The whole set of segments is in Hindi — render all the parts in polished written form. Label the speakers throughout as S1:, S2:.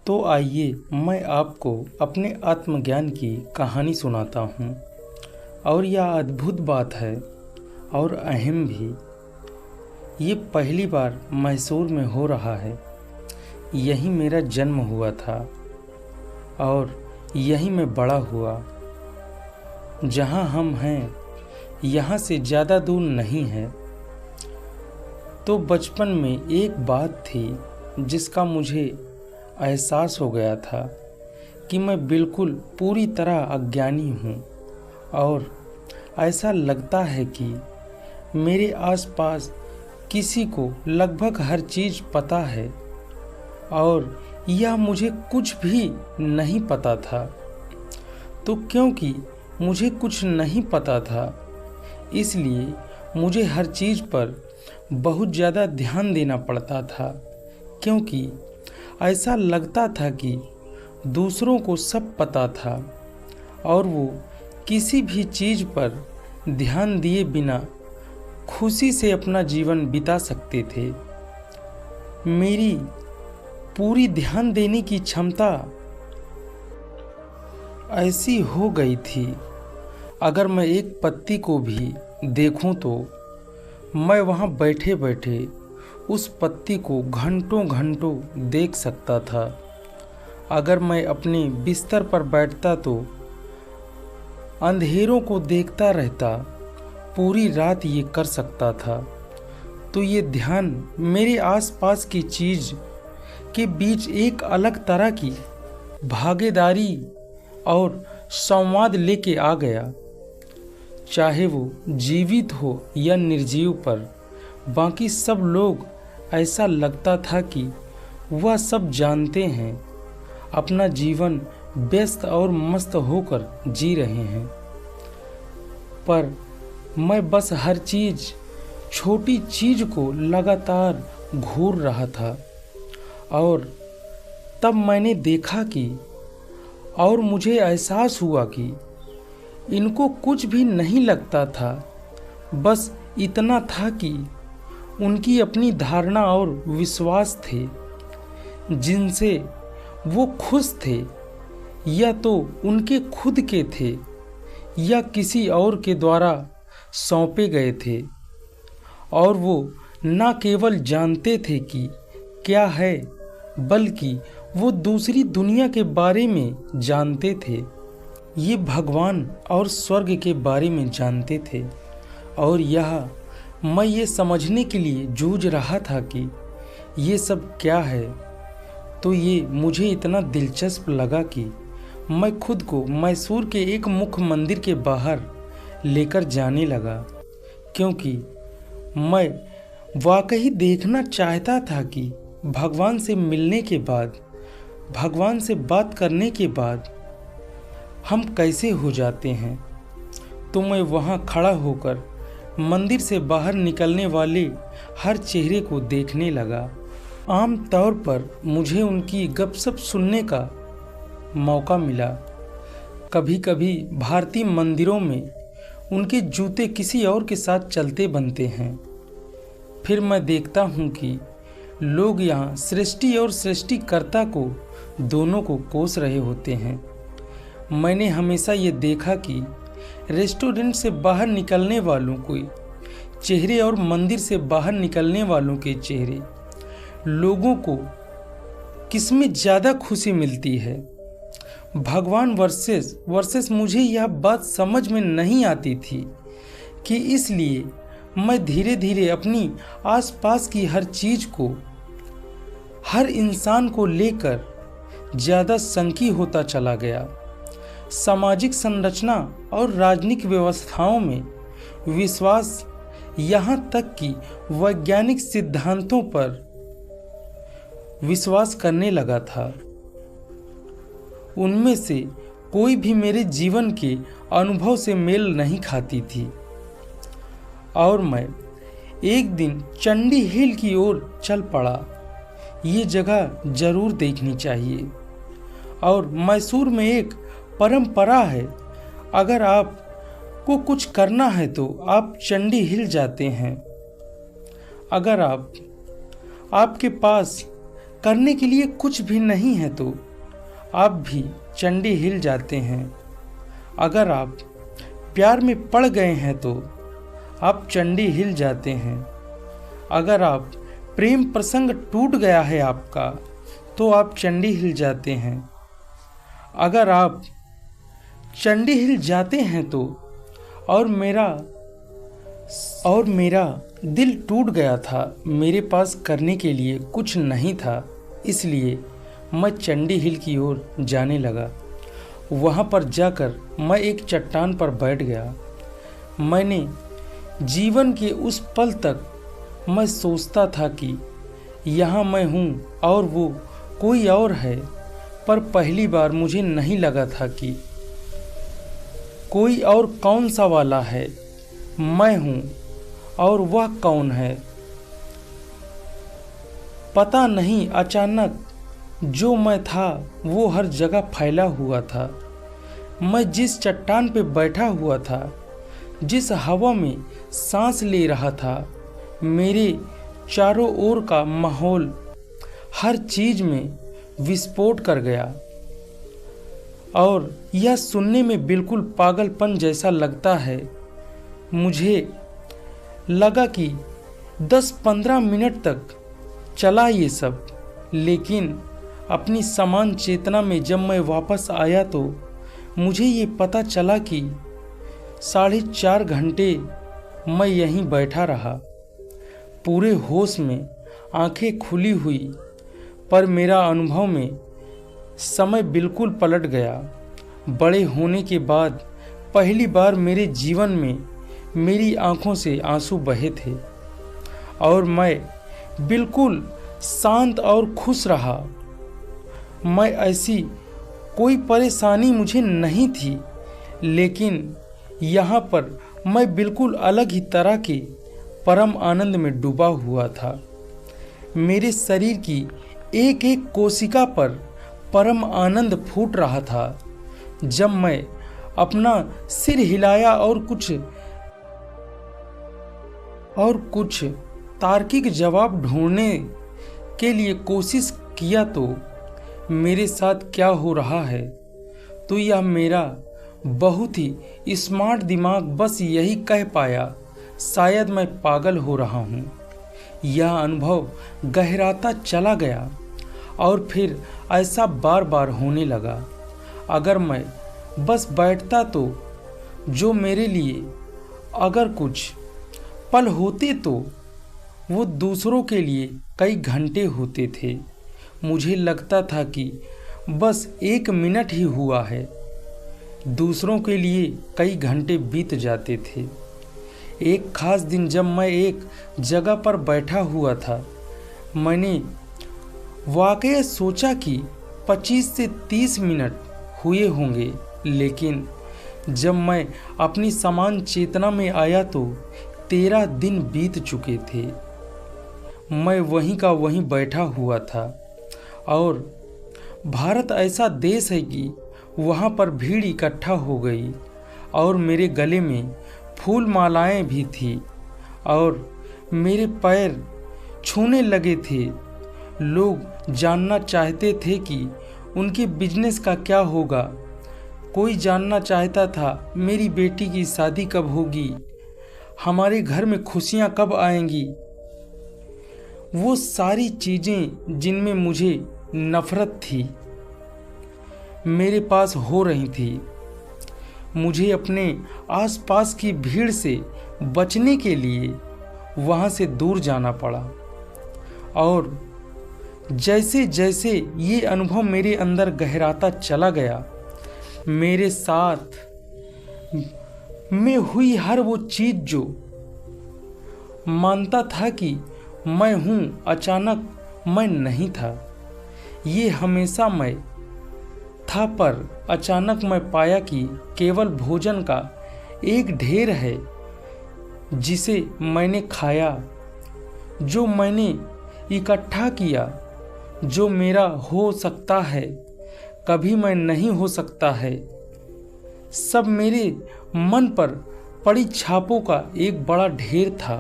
S1: तो आइए मैं आपको अपने आत्मज्ञान की कहानी सुनाता हूँ। और यह अद्भुत बात है और अहम भी। ये पहली बार मैसूर में हो रहा है। यहीं मेरा जन्म हुआ था और यहीं मैं बड़ा हुआ। जहाँ हम हैं यहाँ से ज़्यादा दूर नहीं है। तो बचपन में एक बात थी जिसका मुझे एहसास हो गया था कि मैं बिल्कुल पूरी तरह अज्ञानी हूँ और ऐसा लगता है कि मेरे आसपास किसी को लगभग हर चीज़ पता है और यह मुझे कुछ भी नहीं पता था। तो क्योंकि मुझे कुछ नहीं पता था इसलिए मुझे हर चीज़ पर बहुत ज़्यादा ध्यान देना पड़ता था, क्योंकि ऐसा लगता था कि दूसरों को सब पता था और वो किसी भी चीज़ पर ध्यान दिए बिना खुशी से अपना जीवन बिता सकते थे। मेरी पूरी ध्यान देने की क्षमता ऐसी हो गई थी, अगर मैं एक पत्ती को भी देखूं तो मैं वहां बैठे बैठे उस पत्ती को घंटों घंटों देख सकता था। अगर मैं अपने बिस्तर पर बैठता तो अंधेरों को देखता रहता, पूरी रात ये कर सकता था। तो ये ध्यान मेरे आसपास की चीज़ के बीच एक अलग तरह की भागीदारी और संवाद लेके आ गया। चाहे वो जीवित हो या निर्जीव, पर बाकी सब लोग ऐसा लगता था कि वह सब जानते हैं, अपना जीवन व्यस्त और मस्त होकर जी रहे हैं। पर मैं बस हर चीज़, छोटी चीज़ को लगातार घूर रहा था। और तब मैंने देखा कि और मुझे एहसास हुआ कि इनको कुछ भी नहीं लगता था। बस इतना था कि उनकी अपनी धारणा और विश्वास थे जिनसे वो खुश थे, या तो उनके खुद के थे या किसी और के द्वारा सौंपे गए थे। और वो न केवल जानते थे कि क्या है, बल्कि वो दूसरी दुनिया के बारे में जानते थे। ये भगवान और स्वर्ग के बारे में जानते थे। और यह मैं ये समझने के लिए जूझ रहा था कि ये सब क्या है। तो ये मुझे इतना दिलचस्प लगा कि मैं खुद को मैसूर के एक मुख्य मंदिर के बाहर लेकर जाने लगा, क्योंकि मैं वाकई देखना चाहता था कि भगवान से मिलने के बाद, भगवान से बात करने के बाद हम कैसे हो जाते हैं। तो मैं वहाँ खड़ा होकर मंदिर से बाहर निकलने वाले हर चेहरे को देखने लगा। आम तौर पर मुझे उनकी गपशप सुनने का मौका मिला। कभी कभी भारतीय मंदिरों में उनके जूते किसी और के साथ चलते बनते हैं। फिर मैं देखता हूँ कि लोग यहाँ सृष्टि और सृष्टिकर्ता को दोनों को कोस रहे होते हैं। मैंने हमेशा ये देखा कि रेस्टोरेंट से बाहर निकलने वालों के चेहरे और मंदिर से बाहर निकलने वालों के चेहरे, लोगों को किसमें ज़्यादा खुशी मिलती है। भगवान वर्सेस मुझे यह बात समझ में नहीं आती थी कि इसलिए मैं धीरे धीरे अपनी आसपास की हर चीज़ को, हर इंसान को लेकर ज़्यादा संकीर्ण होता चला गया। सामाजिक संरचना और राजनीतिक व्यवस्थाओं में विश्वास, यहाँ तक कि वैज्ञानिक सिद्धांतों पर विश्वास करने लगा था। उनमें से कोई भी मेरे जीवन के अनुभव से मेल नहीं खाती थी। और मैं एक दिन चंडी हिल की ओर चल पड़ा। ये जगह जरूर देखनी चाहिए। और मैसूर में एक परंपरा है, अगर आपको कुछ करना है तो आप चंडी हिल जाते हैं। अगर आपके पास करने के लिए कुछ भी नहीं है तो आप भी चंडी हिल जाते हैं। अगर आप प्यार में पड़ गए हैं तो आप चंडी हिल जाते हैं। अगर आप प्रेम प्रसंग टूट गया है आपका तो आप चंडी हिल जाते हैं। अगर आप चंडी हिल जाते हैं तो और मेरा दिल टूट गया था। मेरे पास करने के लिए कुछ नहीं था, इसलिए मैं चंडी हिल की ओर जाने लगा। वहाँ पर जाकर मैं एक चट्टान पर बैठ गया। मैंने जीवन के उस पल तक मैं सोचता था कि यहाँ मैं हूँ और वो कोई और है, पर पहली बार मुझे नहीं लगा था कि कोई और कौन सा वाला है। मैं हूँ और वह कौन है पता नहीं। अचानक जो मैं था वो हर जगह फैला हुआ था। मैं जिस चट्टान पे बैठा हुआ था, जिस हवा में सांस ले रहा था, मेरे चारों ओर का माहौल हर चीज में विस्फोट कर गया। और यह सुनने में बिल्कुल पागलपन जैसा लगता है। मुझे लगा कि 10-15 मिनट तक चला ये सब, लेकिन अपनी समान चेतना में जब मैं वापस आया तो मुझे ये पता चला कि 4.5 घंटे मैं यहीं बैठा रहा, पूरे होश में, आंखें खुली हुई। पर मेरा अनुभव में समय बिल्कुल पलट गया। बड़े होने के बाद पहली बार मेरे जीवन में मेरी आंखों से आंसू बहे थे और मैं बिल्कुल शांत और खुश रहा। मैं ऐसी कोई परेशानी मुझे नहीं थी, लेकिन यहाँ पर मैं बिल्कुल अलग ही तरह के परम आनंद में डूबा हुआ था। मेरे शरीर की एक एक कोशिका पर परम आनंद फूट रहा था। जब मैं अपना सिर हिलाया और कुछ तार्किक जवाब ढूंढने के लिए कोशिश किया तो मेरे साथ क्या हो रहा है, तो यह मेरा बहुत ही स्मार्ट दिमाग बस यही कह पाया, शायद मैं पागल हो रहा हूँ। यह अनुभव गहराता चला गया और फिर ऐसा बार बार होने लगा। अगर मैं बस बैठता तो जो मेरे लिए अगर कुछ पल होते तो वो दूसरों के लिए कई घंटे होते थे। मुझे लगता था कि बस 1 मिनट ही हुआ है, दूसरों के लिए कई घंटे बीत जाते थे। एक खास दिन जब मैं एक जगह पर बैठा हुआ था, मैंने वाकई सोचा कि 25 से 30 मिनट हुए होंगे, लेकिन जब मैं अपनी समान चेतना में आया तो 13 दिन बीत चुके थे। मैं वहीं का वहीं बैठा हुआ था और भारत ऐसा देश है कि वहाँ पर भीड़ इकट्ठा हो गई और मेरे गले में फूल मालाएं भी थी और मेरे पैर छूने लगे थे। लोग जानना चाहते थे कि उनके बिजनेस का क्या होगा। कोई जानना चाहता था मेरी बेटी की शादी कब होगी, हमारे घर में खुशियाँ कब आएंगी। वो सारी चीज़ें जिनमें मुझे नफरत थी मेरे पास हो रही थी। मुझे अपने आसपास की भीड़ से बचने के लिए वहाँ से दूर जाना पड़ा। और जैसे जैसे ये अनुभव मेरे अंदर गहराता चला गया, मेरे साथ में हुई हर वो चीज़ जो मानता था कि मैं हूँ, अचानक मैं नहीं था। ये हमेशा मैं था, पर अचानक मैं पाया कि केवल भोजन का एक ढेर है जिसे मैंने खाया, जो मैंने इकट्ठा किया, जो मेरा हो सकता है कभी मैं नहीं हो सकता है। सब मेरे मन पर पड़ी छापों का एक बड़ा ढेर था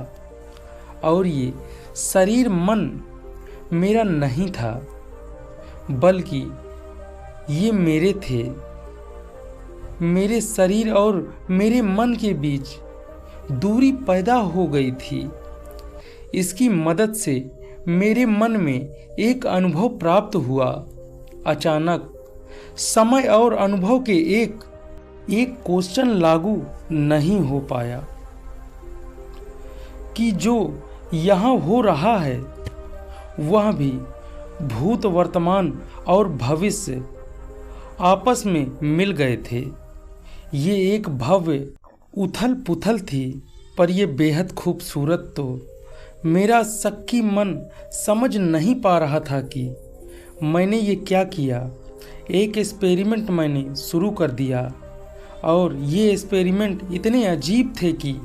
S1: और ये शरीर मन मेरा नहीं था, बल्कि ये मेरे थे। मेरे शरीर और मेरे मन के बीच दूरी पैदा हो गई थी। इसकी मदद से मेरे मन में एक अनुभव प्राप्त हुआ। अचानक समय और अनुभव के एक क्वेश्चन लागू नहीं हो पाया कि जो यहाँ हो रहा है वह भी भूत, वर्तमान और भविष्य आपस में मिल गए थे। ये एक भव्य उथल पुथल थी, पर यह बेहद खूबसूरत। तो मेरा शक्की मन समझ नहीं पा रहा था कि मैंने ये क्या किया। एक एक्सपेरिमेंट मैंने शुरू कर दिया और ये एक्सपेरिमेंट इतने अजीब थे कि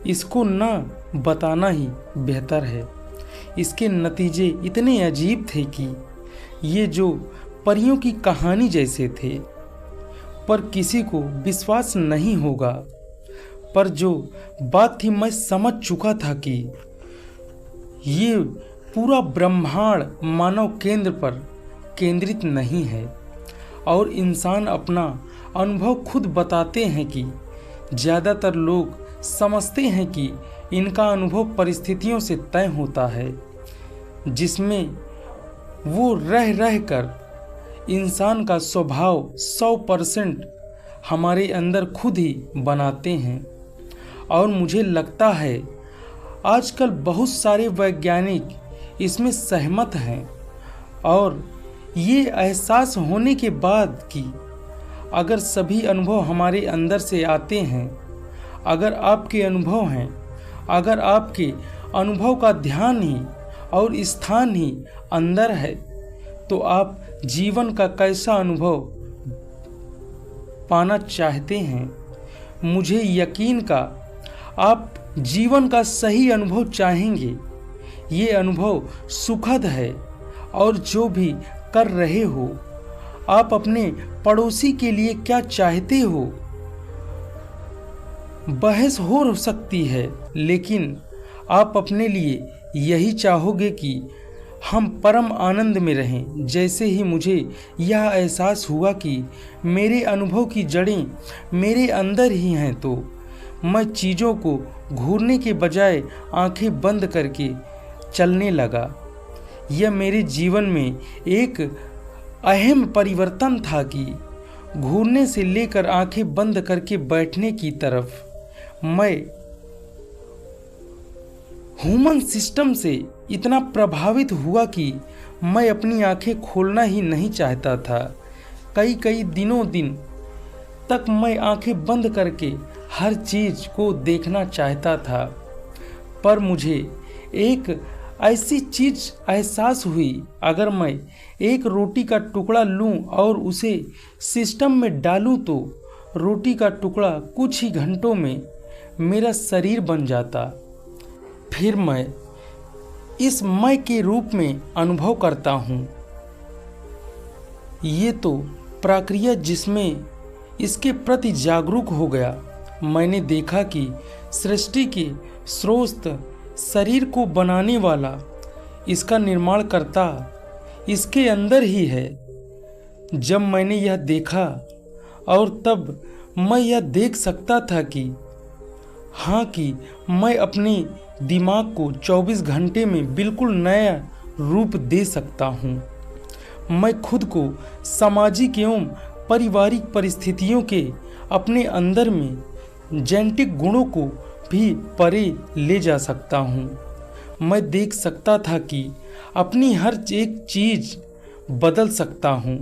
S1: इसको ना बताना ही बेहतर है। इसके नतीजे इतने अजीब थे कि ये जो परियों की कहानी जैसे थे, पर किसी को विश्वास नहीं होगा। पर जो बात थी मैं समझ चुका था कि ये पूरा ब्रह्मांड मानव केंद्र पर केंद्रित नहीं है और इंसान अपना अनुभव खुद बताते हैं कि ज़्यादातर लोग समझते हैं कि इनका अनुभव परिस्थितियों से तय होता है, जिसमें वो रह कर इंसान का स्वभाव 100% हमारे अंदर खुद ही बनाते हैं। और मुझे लगता है आजकल बहुत सारे वैज्ञानिक इसमें सहमत हैं। और ये एहसास होने के बाद कि अगर सभी अनुभव हमारे अंदर से आते हैं, अगर आपके अनुभव हैं, अगर आपके अनुभव का ध्यान ही और स्थान ही अंदर है, तो आप जीवन का कैसा अनुभव पाना चाहते हैं। मुझे यकीन का आप जीवन का सही अनुभव चाहेंगे। ये अनुभव सुखद है और जो भी कर रहे हो, आप अपने पड़ोसी के लिए क्या चाहते हो, बहस हो सकती है, लेकिन आप अपने लिए यही चाहोगे कि हम परम आनंद में रहें। जैसे ही मुझे यह एहसास हुआ कि मेरे अनुभव की जड़ें मेरे अंदर ही हैं, तो मैं चीज़ों को घूरने के बजाय आंखें बंद करके चलने लगा। यह मेरे जीवन में एक अहम परिवर्तन था कि घूरने से लेकर आंखें बंद करके बैठने की तरफ मैं ह्यूमन सिस्टम से इतना प्रभावित हुआ कि मैं अपनी आंखें खोलना ही नहीं चाहता था। कई दिन तक मैं आंखें बंद करके हर चीज़ को देखना चाहता था। पर मुझे एक ऐसी चीज़ एहसास हुई, अगर मैं एक रोटी का टुकड़ा लूं और उसे सिस्टम में डालूं तो रोटी का टुकड़ा कुछ ही घंटों में मेरा शरीर बन जाता। फिर मैं इस मैं के रूप में अनुभव करता हूँ। ये तो प्रक्रिया जिसमें इसके प्रति जागरूक हो गया। मैंने देखा कि सृष्टि के स्रोत, शरीर को बनाने वाला, इसका निर्माण करता इसके अंदर ही है। जब मैंने यह देखा और तब मैं यह देख सकता था कि हाँ, कि मैं अपने दिमाग को 24 घंटे में बिल्कुल नया रूप दे सकता हूँ। मैं खुद को सामाजिक एवं पारिवारिक परिस्थितियों के अपने अंदर में जेनेटिक गुणों को भी परे ले जा सकता हूँ। मैं देख सकता था कि अपनी हर एक चीज़ बदल सकता हूँ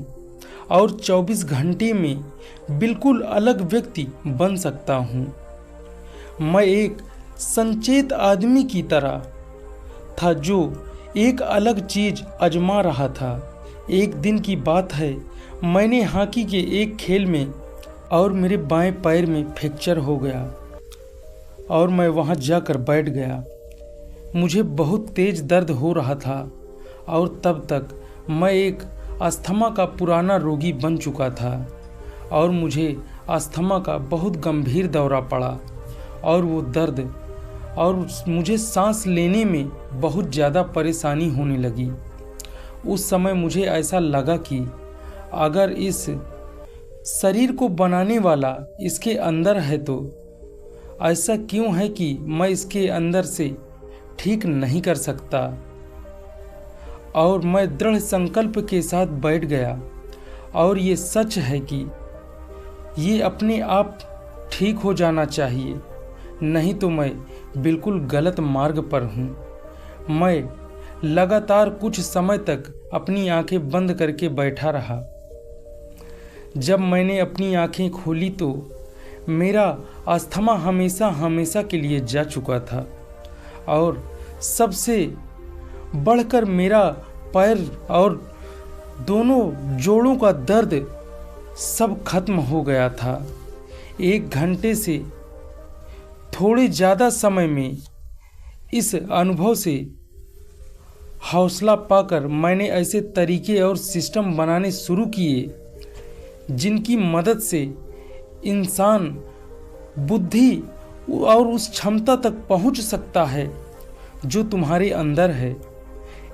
S1: और 24 घंटे में बिल्कुल अलग व्यक्ति बन सकता हूँ। मैं एक संचेत आदमी की तरह था जो एक अलग चीज़ आजमा रहा था। एक दिन की बात है, मैंने हॉकी के एक खेल में और मेरे बाएं पैर में फ्रैक्चर हो गया और मैं वहां जाकर बैठ गया। मुझे बहुत तेज़ दर्द हो रहा था और तब तक मैं एक अस्थमा का पुराना रोगी बन चुका था और मुझे अस्थमा का बहुत गंभीर दौरा पड़ा और वो दर्द और मुझे सांस लेने में बहुत ज़्यादा परेशानी होने लगी। उस समय मुझे ऐसा लगा कि अगर इस शरीर को बनाने वाला इसके अंदर है तो ऐसा क्यों है कि मैं इसके अंदर से ठीक नहीं कर सकता। और मैं दृढ़ संकल्प के साथ बैठ गया। और ये सच है कि ये अपने आप ठीक हो जाना चाहिए, नहीं तो मैं बिल्कुल गलत मार्ग पर हूँ। मैं लगातार कुछ समय तक अपनी आंखें बंद करके बैठा रहा। जब मैंने अपनी आंखें खोली तो मेरा अस्थमा हमेशा हमेशा के लिए जा चुका था और सबसे बढ़कर मेरा पैर और दोनों जोड़ों का दर्द सब खत्म हो गया था। 1 घंटे से थोड़े ज़्यादा समय में इस अनुभव से हौसला पाकर मैंने ऐसे तरीके और सिस्टम बनाने शुरू किए जिनकी मदद से इंसान बुद्धि और उस क्षमता तक पहुंच सकता है जो तुम्हारे अंदर है।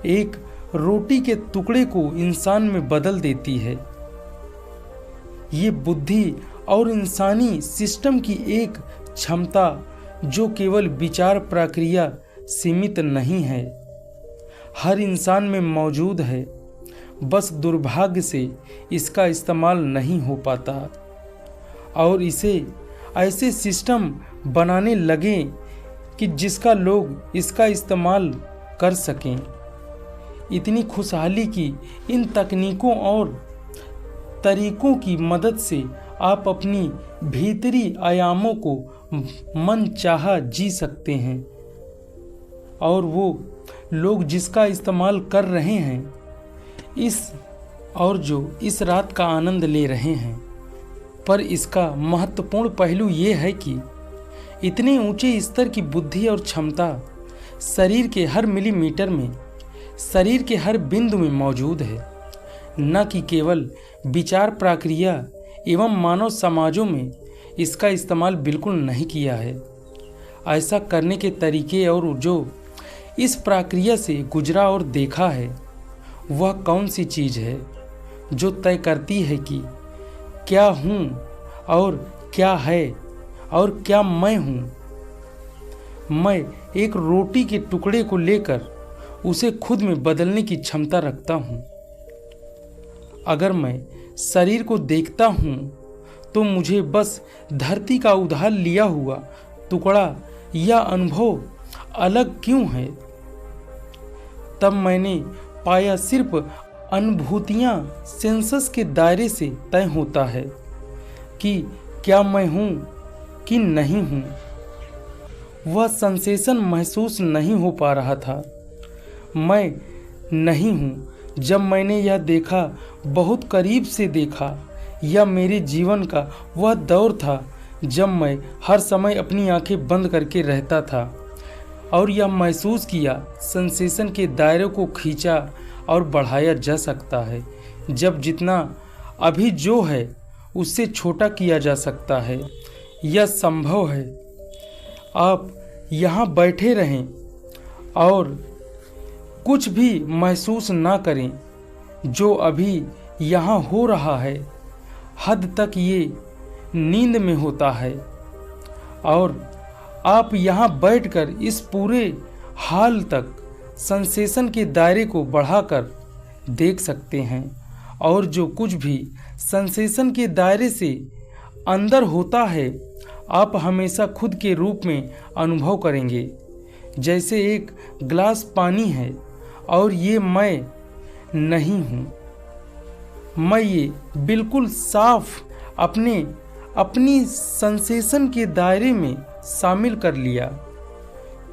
S1: एक रोटी के टुकड़े को इंसान में बदल देती है। ये बुद्धि और इंसानी सिस्टम की एक क्षमता जो केवल विचार प्रक्रिया सीमित नहीं है, हर इंसान में मौजूद है, बस दुर्भाग्य से इसका इस्तेमाल नहीं हो पाता। और इसे ऐसे सिस्टम बनाने लगे कि जिसका लोग इसका इस्तेमाल कर सकें। इतनी खुशहाली की इन तकनीकों और तरीकों की मदद से आप अपनी भीतरी आयामों को मन चाहा जी सकते हैं और वो लोग जिसका इस्तेमाल कर रहे हैं इस रात का आनंद ले रहे हैं। पर इसका महत्वपूर्ण पहलू ये है कि इतने ऊंचे स्तर की बुद्धि और क्षमता शरीर के हर मिलीमीटर में, शरीर के हर बिंदु में मौजूद है, न कि केवल विचार प्रक्रिया एवं मानव समाजों में इसका इस्तेमाल बिल्कुल नहीं किया है। ऐसा करने के तरीके और जो इस प्रक्रिया से गुजरा और देखा है, वह कौन सी चीज़ है जो तय करती है कि क्या हूँ और क्या है और क्या मैं हूँ। मैं एक रोटी के टुकड़े को लेकर उसे खुद में बदलने की क्षमता रखता हूँ। अगर मैं शरीर को देखता हूँ तो मुझे बस धरती का उधार लिया हुआ टुकड़ा या अनुभव अलग क्यों है। तब मैंने पाया सिर्फ अनुभूतियाँ सेंसस के दायरे से तय होता है कि क्या मैं हूँ कि नहीं हूँ। वह सेंसेशन महसूस नहीं हो पा रहा था। मैं नहीं हूँ। जब मैंने यह देखा, बहुत करीब से देखा, यह मेरे जीवन का वह दौर था जब मैं हर समय अपनी आंखें बंद करके रहता था और यह महसूस किया सेंसेशन के दायरे को खींचा और बढ़ाया जा सकता है। जब जितना अभी जो है उससे छोटा किया जा सकता है, यह संभव है। आप यहाँ बैठे रहें और कुछ भी महसूस ना करें जो अभी यहाँ हो रहा है। हद तक ये नींद में होता है और आप यहाँ बैठकर इस पूरे हाल तक सेंसेशन के दायरे को बढ़ाकर देख सकते हैं और जो कुछ भी सेंसेशन के दायरे से अंदर होता है, आप हमेशा खुद के रूप में अनुभव करेंगे। जैसे एक गिलास पानी है और ये मैं नहीं हूँ। मैं ये बिल्कुल साफ अपनी सेंसेशन के दायरे में शामिल कर लिया।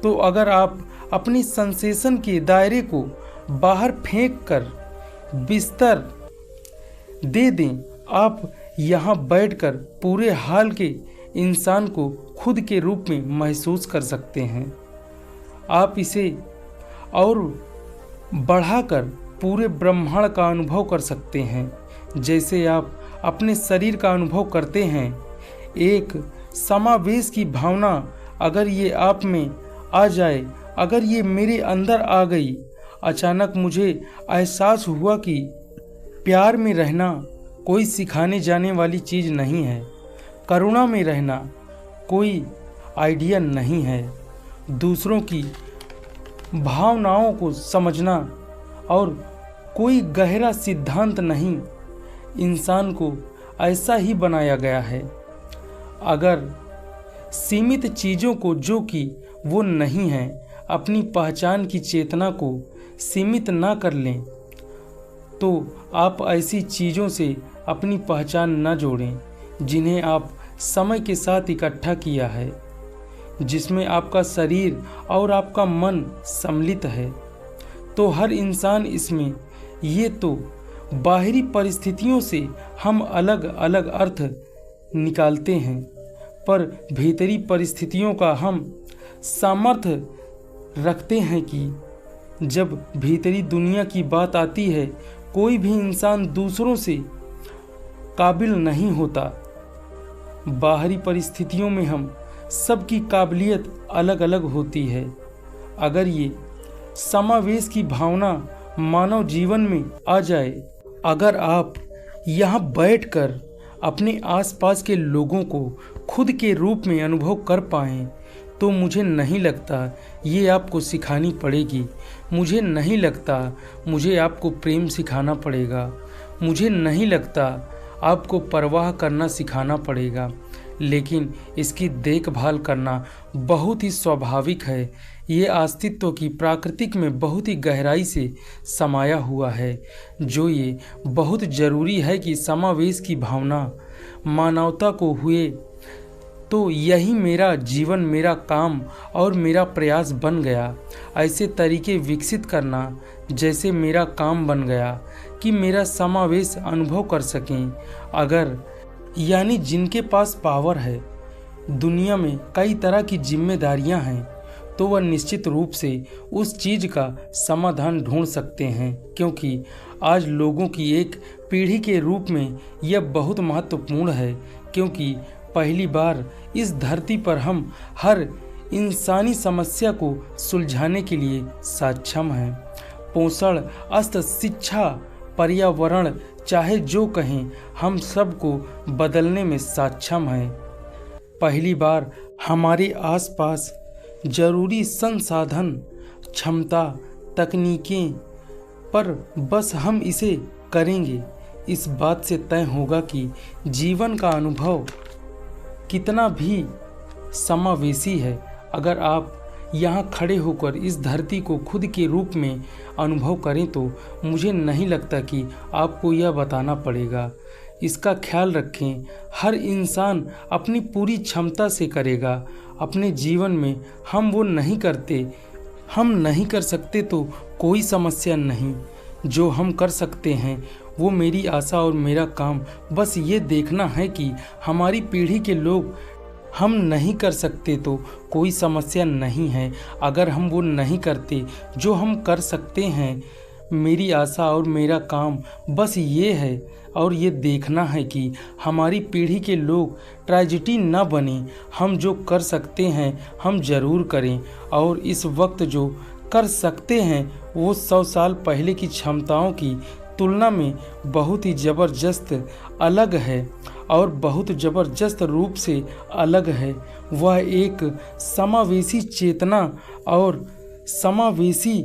S1: तो अगर आप अपनी सेंसेशन के दायरे को बाहर फेंक कर बिस्तर दे दें, आप यहाँ बैठकर पूरे हाल के इंसान को खुद के रूप में महसूस कर सकते हैं। आप इसे और बढ़ाकर पूरे ब्रह्मांड का अनुभव कर सकते हैं। जैसे आप अपने शरीर का अनुभव करते हैं, एक समावेश की भावना अगर ये आप में आ जाए, अगर ये मेरे अंदर आ गई, अचानक मुझे एहसास हुआ कि प्यार में रहना कोई सिखाने जाने वाली चीज़ नहीं है, करुणा में रहना कोई आइडिया नहीं है, दूसरों की भावनाओं को समझना और कोई गहरा सिद्धांत नहीं, इंसान को ऐसा ही बनाया गया है। अगर सीमित चीज़ों को जो कि वो नहीं है, अपनी पहचान की चेतना को सीमित ना कर लें, तो आप ऐसी चीज़ों से अपनी पहचान न जोड़ें जिन्हें आप समय के साथ इकट्ठा किया है, जिसमें आपका शरीर और आपका मन सम्मिलित है। तो हर इंसान इसमें, ये तो बाहरी परिस्थितियों से हम अलग अलग अर्थ निकालते हैं, पर भीतरी परिस्थितियों का हम सामर्थ्य रखते हैं कि जब भीतरी दुनिया की बात आती है, कोई भी इंसान दूसरों से काबिल नहीं होता। बाहरी परिस्थितियों में हम सबकी काबिलियत अलग अलग होती है। अगर ये समावेश की भावना मानव जीवन में आ जाए, अगर आप यहाँ बैठकर अपने आसपास के लोगों को खुद के रूप में अनुभव कर पाएं, तो मुझे नहीं लगता ये आपको सिखानी पड़ेगी। मुझे नहीं लगता मुझे आपको प्रेम सिखाना पड़ेगा। मुझे नहीं लगता आपको परवाह करना सिखाना पड़ेगा, लेकिन इसकी देखभाल करना बहुत ही स्वाभाविक है। ये अस्तित्व की प्राकृतिक में बहुत ही गहराई से समाया हुआ है, जो ये बहुत ज़रूरी है कि समावेश की भावना मानवता को हुए। तो यही मेरा जीवन, मेरा काम और मेरा प्रयास बन गया। ऐसे तरीके विकसित करना जैसे मेरा काम बन गया कि मेरा समावेश अनुभव कर सकें। अगर यानी जिनके पास पावर है, दुनिया में कई तरह की जिम्मेदारियां हैं, तो वह निश्चित रूप से उस चीज़ का समाधान ढूंढ सकते हैं, क्योंकि आज लोगों की एक पीढ़ी के रूप में यह बहुत महत्वपूर्ण है, क्योंकि पहली बार इस धरती पर हम हर इंसानी समस्या को सुलझाने के लिए सक्षम हैं। पोषण, अस्त्र, शिक्षा, पर्यावरण, चाहे जो कहें, हम सबको बदलने में सक्षम हैं। पहली बार हमारे आसपास जरूरी संसाधन, क्षमता, तकनीकें, पर बस हम इसे करेंगे। इस बात से तय होगा कि जीवन का अनुभव कितना भी समावेशी है। अगर आप यहाँ खड़े होकर इस धरती को खुद के रूप में अनुभव करें, तो मुझे नहीं लगता कि आपको यह बताना पड़ेगा। इसका ख्याल रखें, हर इंसान अपनी पूरी क्षमता से करेगा। अपने जीवन में हम वो नहीं करते, हम नहीं कर सकते तो कोई समस्या नहीं। जो हम कर सकते हैं वो मेरी आशा और मेरा काम बस ये देखना है कि हमारी पीढ़ी के लोग, हम नहीं कर सकते तो कोई समस्या नहीं है। अगर हम वो नहीं करते जो हम कर सकते हैं, मेरी आशा और मेरा काम बस ये है और ये देखना है कि हमारी पीढ़ी के लोग ट्रेजिडी न बने। हम जो कर सकते हैं हम ज़रूर करें, और इस वक्त जो कर सकते हैं वो 100 साल पहले की क्षमताओं की तुलना में बहुत ही ज़बरदस्त अलग है, और बहुत ज़बरदस्त रूप से अलग है। वह एक समावेशी चेतना और समावेशी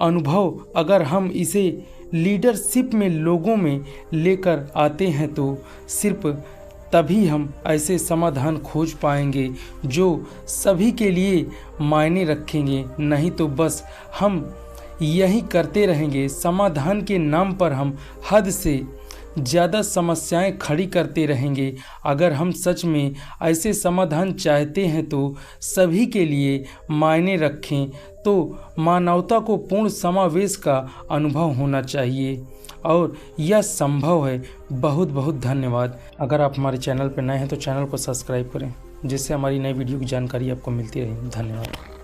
S1: अनुभव, अगर हम इसे लीडरशिप में लोगों में लेकर आते हैं, तो सिर्फ तभी हम ऐसे समाधान खोज पाएंगे जो सभी के लिए मायने रखेंगे। नहीं तो बस हम यही करते रहेंगे। समाधान के नाम पर हम हद से ज़्यादा समस्याएं खड़ी करते रहेंगे। अगर हम सच में ऐसे समाधान चाहते हैं तो सभी के लिए मायने रखें, तो मानवता को पूर्ण समावेश का अनुभव होना चाहिए, और यह संभव है। बहुत बहुत धन्यवाद। अगर आप हमारे चैनल पर नए हैं तो चैनल को सब्सक्राइब करें, जिससे हमारी नई वीडियो की जानकारी आपको मिलती रहे। धन्यवाद।